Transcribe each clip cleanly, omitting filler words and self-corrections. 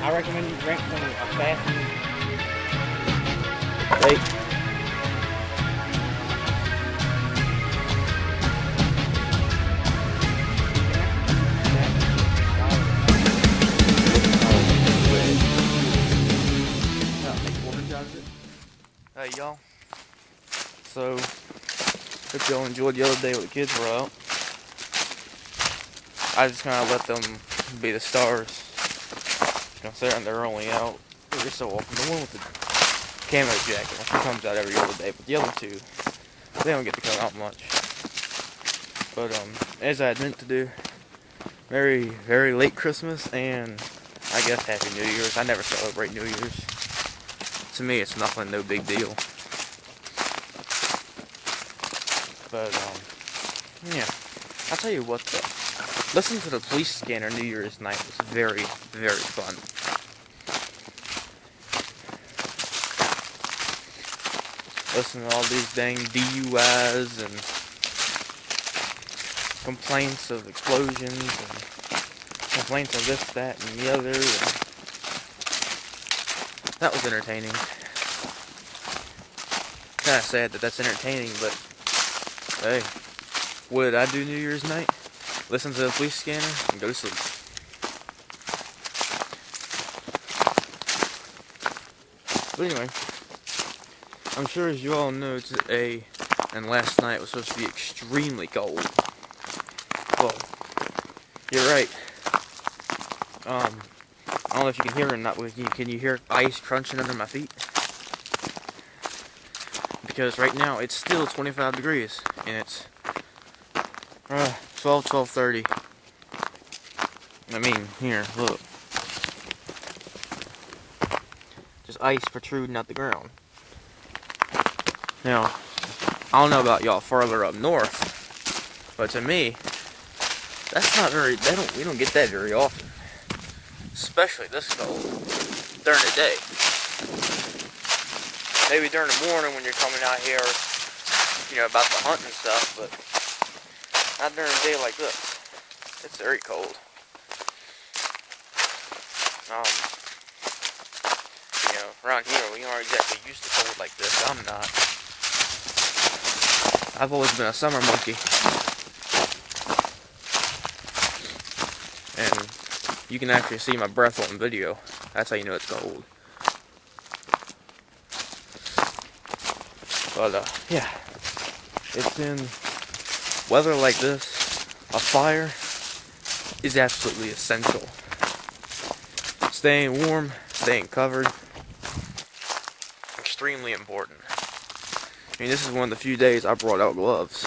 I recommend you drink some fasting. Wait. Hey y'all, so hope y'all enjoyed the other day when the kids were out. I just kind of let them be the stars, considering they're only out every so often. The one with the camo jacket, she comes out every other day, but the other two, they don't get to come out much. But as I had meant to do, very, very late Christmas and I guess Happy New Year's. I never celebrate New Year's. To me, it's nothing, no big deal. But, yeah. I'll tell you what, though. Listening to the police scanner New Year's night was very, very fun. Listening to all these dang DUIs and complaints of explosions and complaints of this, that, and the other. And that was entertaining. Kind of sad that that's entertaining, but hey, what did I do New Year's night? Listen to the police scanner and go to sleep. But anyway, I'm sure as you all know today and last night was supposed to be extremely cold. Well, you're right. I don't know if you can hear it or not. Can you hear ice crunching under my feet? Because right now it's still 25 degrees and it's 12:30. I mean, here, look. Just ice protruding out the ground. Now, I don't know about y'all farther up north, but to me, that's not very, we don't get that very often. Especially this cold during the day. Maybe during the morning when you're coming out here, about the hunt and stuff, but not during a day like this. It's very cold. Around here we aren't exactly used to cold like this. I'm not. I've always been a summer monkey. And you can actually see my breath on video. That's how you know it's cold. But, yeah. It's in weather like this, a fire is absolutely essential. Staying warm, staying covered, extremely important. I mean, this is one of the few days I brought out gloves.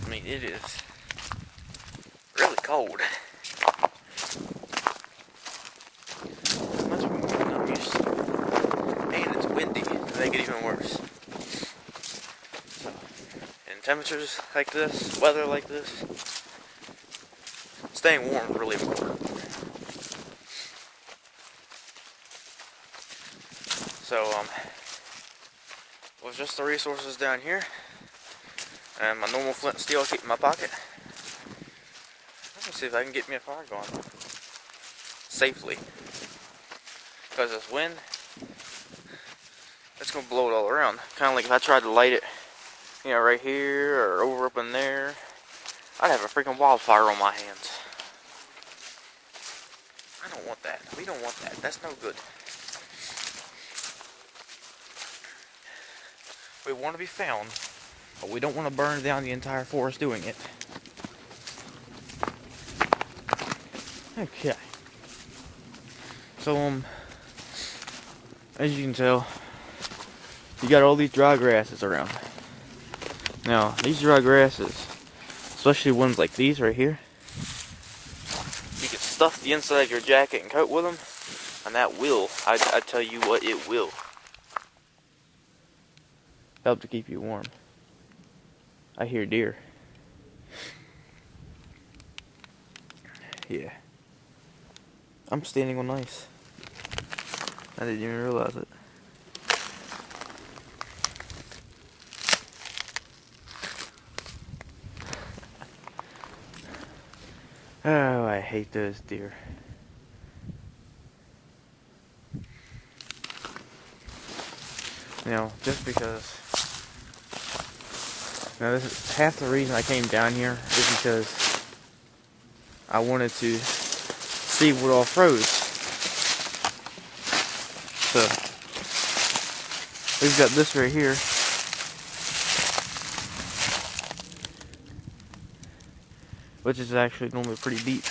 I mean, it is really cold. Much more than I'm used to. And it's windy to make it even worse. So, in temperatures like this, weather like this, staying warm is really important. So, with just the resources down here, and my normal flint and steel I keep in my pocket, let me see if I can get me a fire going safely. Because this wind, it's going to blow it all around. Kind of like if I tried to light it, right here or over up in there, I'd have a freaking wildfire on my hands. I don't want that. We don't want that. That's no good. We want to be found, but we don't want to burn down the entire forest doing it. Okay. So, as you can tell, you got all these dry grasses around. Now, these dry grasses, especially ones like these right here, you can stuff the inside of your jacket and coat with them, and that will, I tell you what, it will help to keep you warm. I hear deer. Yeah. I'm standing on ice. I didn't even realize it. Oh, I hate those deer. You know, just because. Now, this is half the reason I came down here is because I wanted to see what all froze. So, we've got this right here. Which is actually normally pretty deep.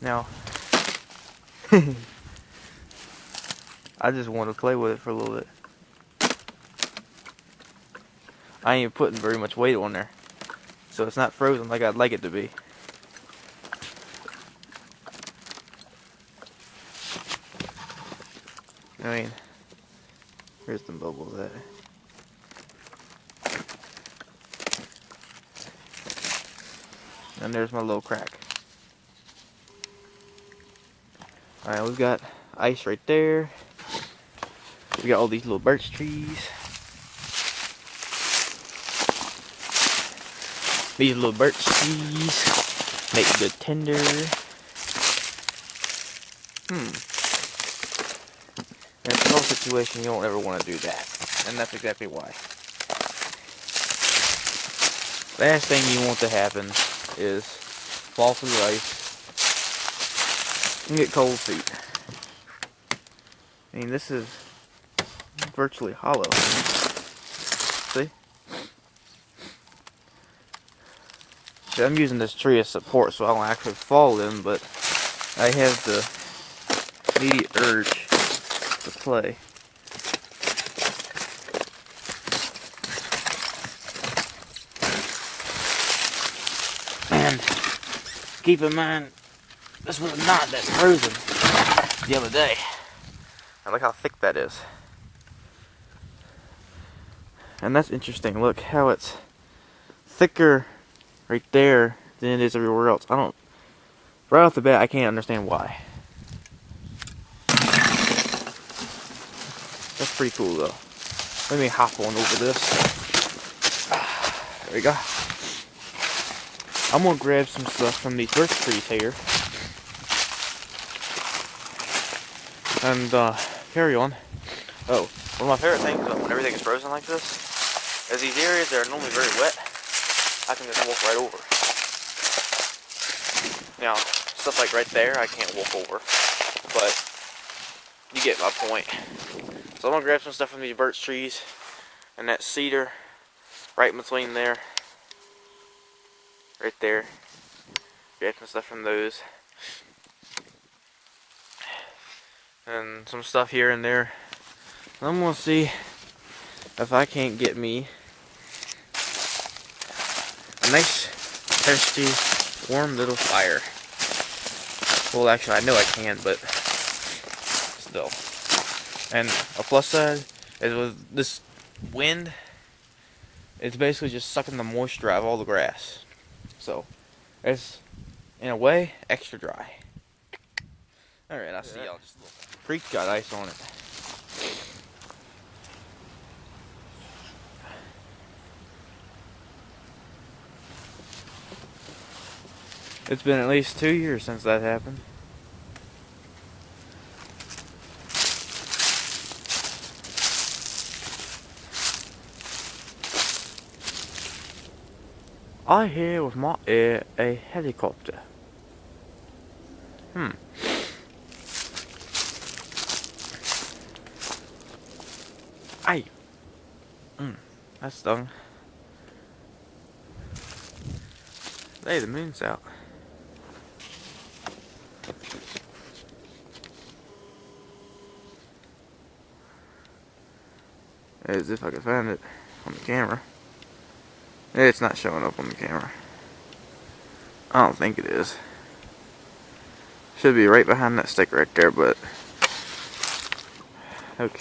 Now, I just want to play with it for a little bit. I ain't putting very much weight on there, so it's not frozen like I'd like it to be. I mean, here's some bubbles at. And there's my little crack. Alright, we've got ice right there. We got all these little birch trees. These little birch trees make good tinder. In a small situation, you don't ever want to do that. And that's exactly why. Last thing you want to happen is fall through the ice and get cold feet. I mean, this is virtually hollow. See? See, I'm using this tree as support so I don't actually fall in, but I have the immediate urge to play. And keep in mind, this was a knot that's frozen the other day. And look how thick that is. And that's interesting. Look how it's thicker right there than it is everywhere else. Right off the bat, I can't understand why. That's pretty cool though. Let me hop on over this. There we go. I'm gonna grab some stuff from these birch trees here. And carry on. Oh, one of my favorite things about when everything is frozen like this is these areas that are normally very wet, I can just walk right over. Now, stuff like right there, I can't walk over. But you get my point. So I'm gonna grab some stuff from these birch trees and that cedar right in between there. Right there. Grab some stuff from those. And some stuff here and there. I'm gonna see if I can't get me a nice, thirsty, warm little fire. Well, actually, I know I can, but still. And a plus side is with this wind, it's basically just sucking the moisture out of all the grass. So, it's, in a way, extra dry. Alright, I'll see y'all just a little. Creek got ice on it. It's been at least 2 years since that happened. I hear with my ear a helicopter. Aye. That stung. Hey, the moon's out. As if I could find it on the camera. It's not showing up on the camera. I don't think it is. Should be right behind that stick right there, but okay.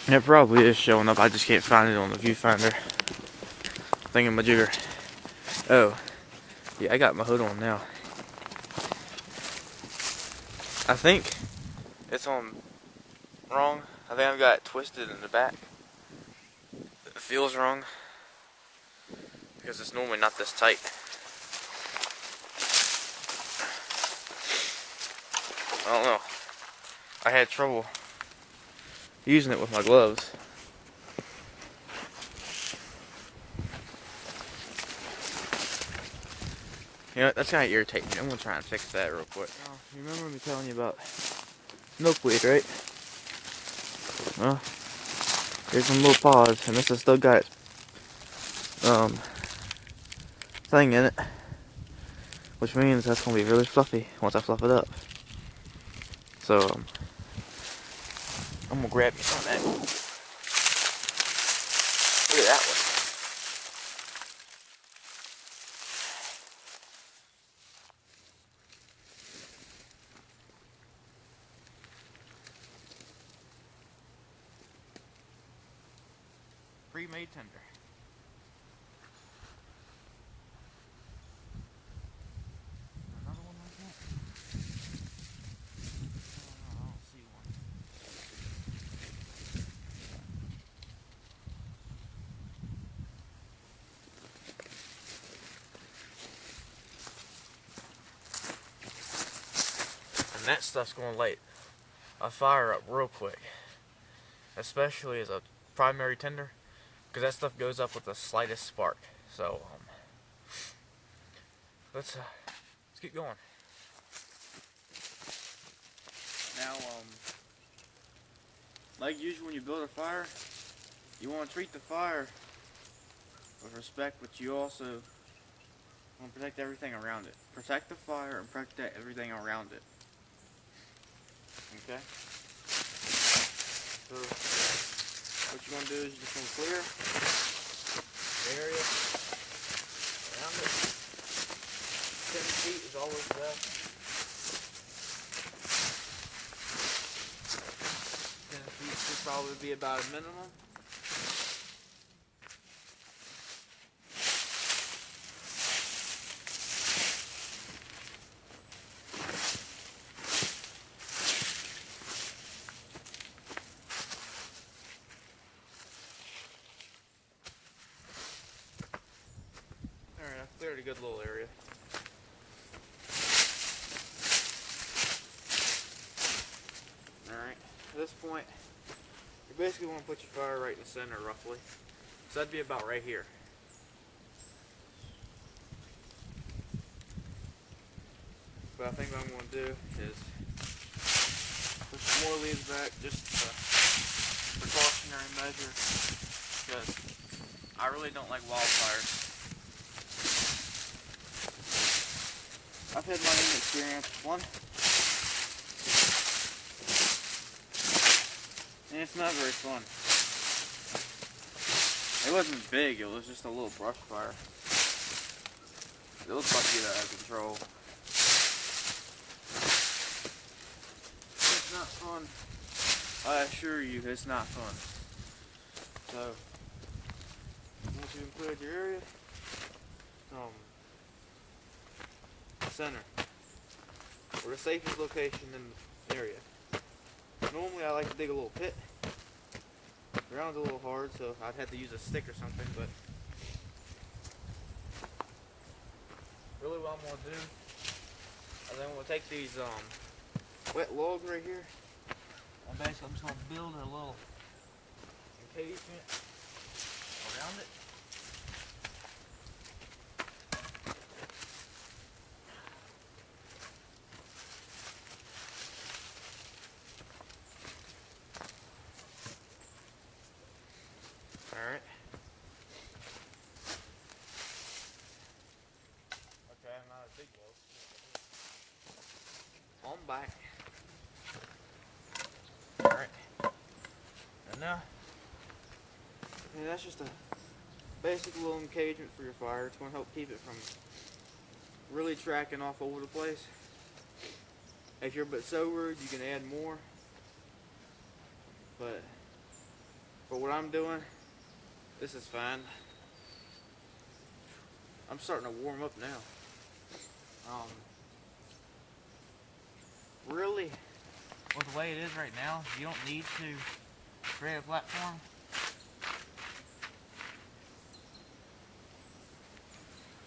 It probably is showing up. I just can't find it on the viewfinder thingamajigger. Oh, yeah, I got my hood on now. I think it's on wrong. I think I've got it twisted in the back. It feels wrong. because it's normally not this tight. I don't know. I had trouble using it with my gloves. You know, that's kind of irritating me. I'm going to try and fix that real quick. Oh, you remember me telling you about milkweed, right? Well, here's some little pods, and this has still got its thing in it, which means that's going to be really fluffy once I fluff it up. So, I'm going to grab me some of that. Look at that one. Pre-made tender. Another one like that? Oh, I don't see one. And that stuff's gonna light a fire up real quick, especially as a primary tinder, because that stuff goes up with the slightest spark. So let's get going. Now, like usual, when you build a fire, you want to treat the fire with respect, but you also want to protect everything around it. Protect the fire and protect everything around it. Okay? So, what you're going to do is you're just going to clear the area around it. 10 feet is always best. 10 feet should probably be about a minimum. Alright, I've cleared a good little area. Alright, at this point, you basically want to put your fire right in the center roughly. So that'd be about right here. But I think what I'm going to do is put some more leaves back, just as a precautionary measure, because I really don't like wildfires. I've had my own experience with one, and it's not very fun. It wasn't big, it was just a little brush fire. It was about to get out of control. It's not fun. I assure you, it's not fun. So, once you've cleared your area, center, or the safest location in the area. Normally I like to dig a little pit. The ground's a little hard, so I'd have to use a stick or something, but really what I'm going to do is I'm going to take these wet logs right here, and basically I'm just going to build a little encasement around it. Alright. Okay, I'm not a big log. On back. Alright. And now, that's just a basic little encagement for your fire. It's going to help keep it from really tracking off over the place. If you're a bit sober, you can add more. But for what I'm doing, this is fine. I'm starting to warm up now. Really, with the way it is right now, you don't need to create a platform.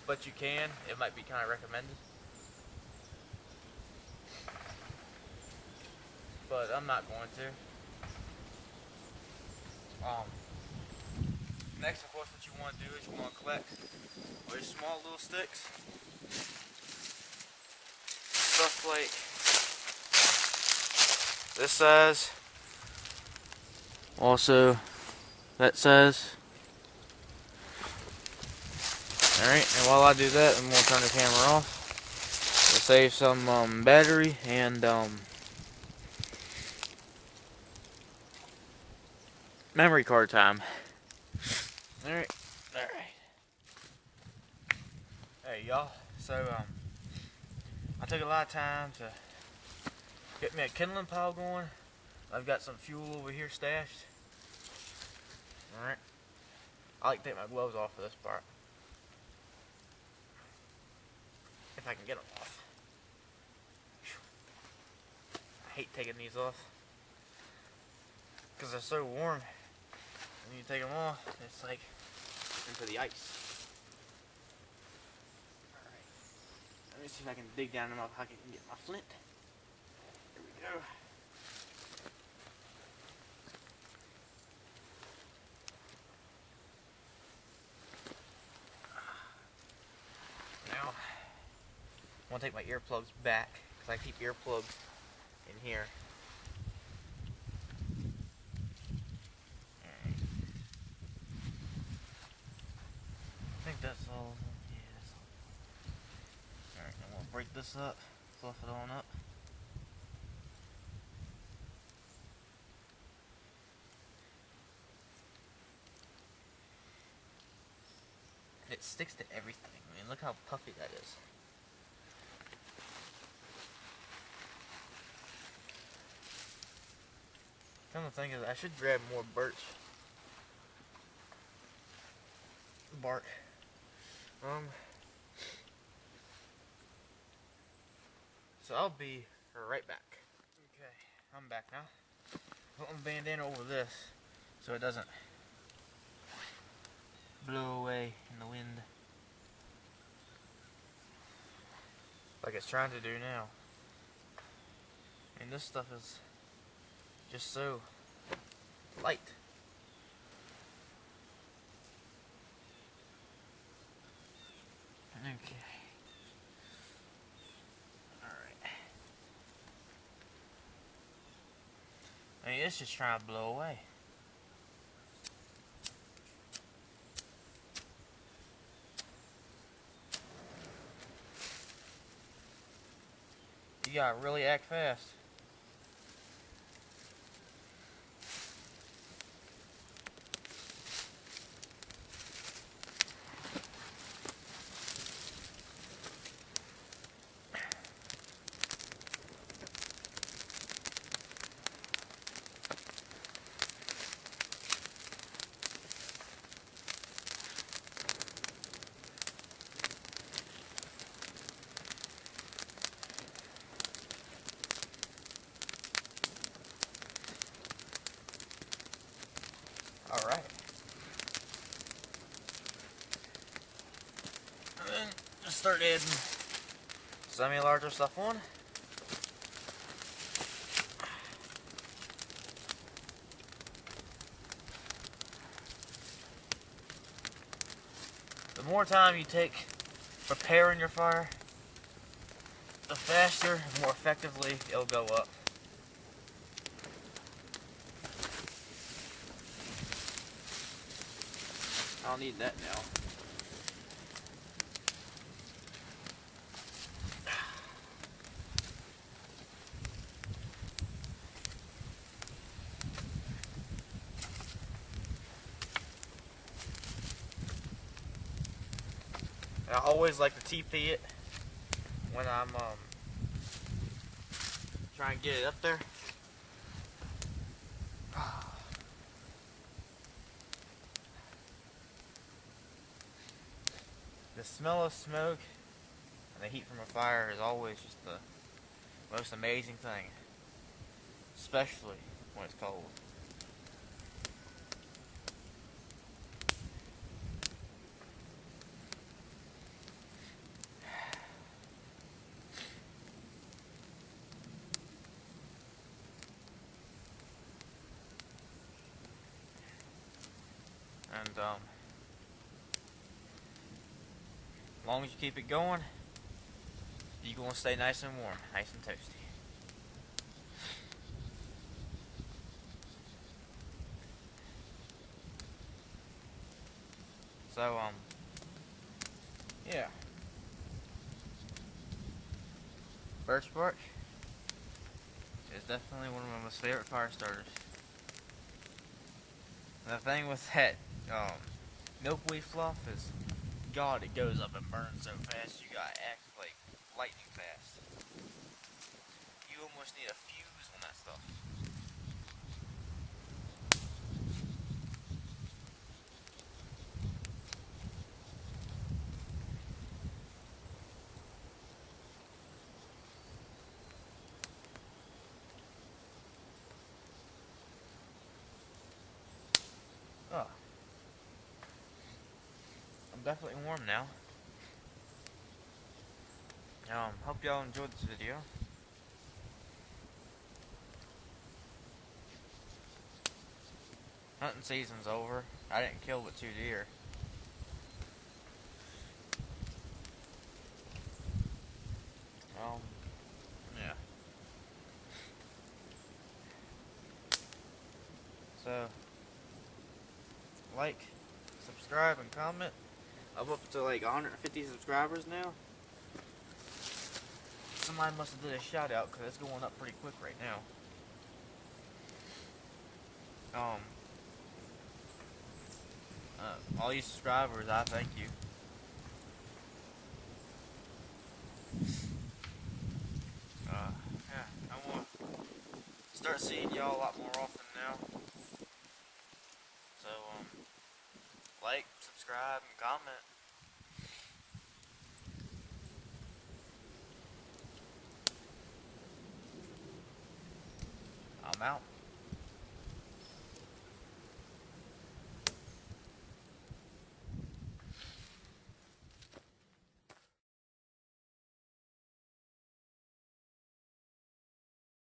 but you can. It might be kind of recommended. But I'm not going to. Next, of course, what you want to do is you want to collect all your small little sticks. Stuff like this size. Also, that size. Alright, and while I do that, I'm going to turn the camera off. To save some battery and memory card time. Alright. Hey y'all, so I took a lot of time to get me a kindling pile going. I've got some fuel over here stashed. Alright. I like to take my gloves off for this part. If I can get them off. I hate taking these off because they're so warm. When you take them off, it's like into the ice. Alright. Let me see if I can dig down in my pocket and get my flint. Here we go. Now, I want to take my earplugs back because I keep earplugs in here. Alright. I think that's all of them. Yeah, that's all. Alright, I'm going to break this up, fluff it on up. It sticks to everything. I mean, look how puffy that is. Come to think of it, I should grab more birch bark. So I'll be right back. Okay, I'm back now. Put my bandana over this so it doesn't blow away in the wind like it's trying to do now. And this stuff is just so light. Okay. Alright. I mean, it's just trying to blow away. You gotta really act fast. Alright. And then just start adding semi-larger stuff on. The more time you take preparing your fire, the faster and more effectively it'll go up. I'll need that now. I always like to TP it when I'm trying to get it up there. The smell of smoke and the heat from a fire is always just the most amazing thing, especially when it's cold. And as long as you keep it going, you're gonna stay nice and warm, nice and toasty. So yeah, birch bark is definitely one of my most favorite fire starters. And the thing with that milkweed fluff is, God, it goes up and burns so fast. You gotta act like lightning fast. You almost need a fuse on that stuff. Oh, I'm definitely warm now. Hope y'all enjoyed this video. Hunting season's over. I didn't kill but 2 deer. Yeah. So, like, subscribe, and comment. I'm up to like 150 subscribers now. Somebody must have did a shout out because it's going up pretty quick right now. All you subscribers, I thank you. Yeah, I want to start seeing y'all a lot more often now. So, like, subscribe, and comment. I'm out.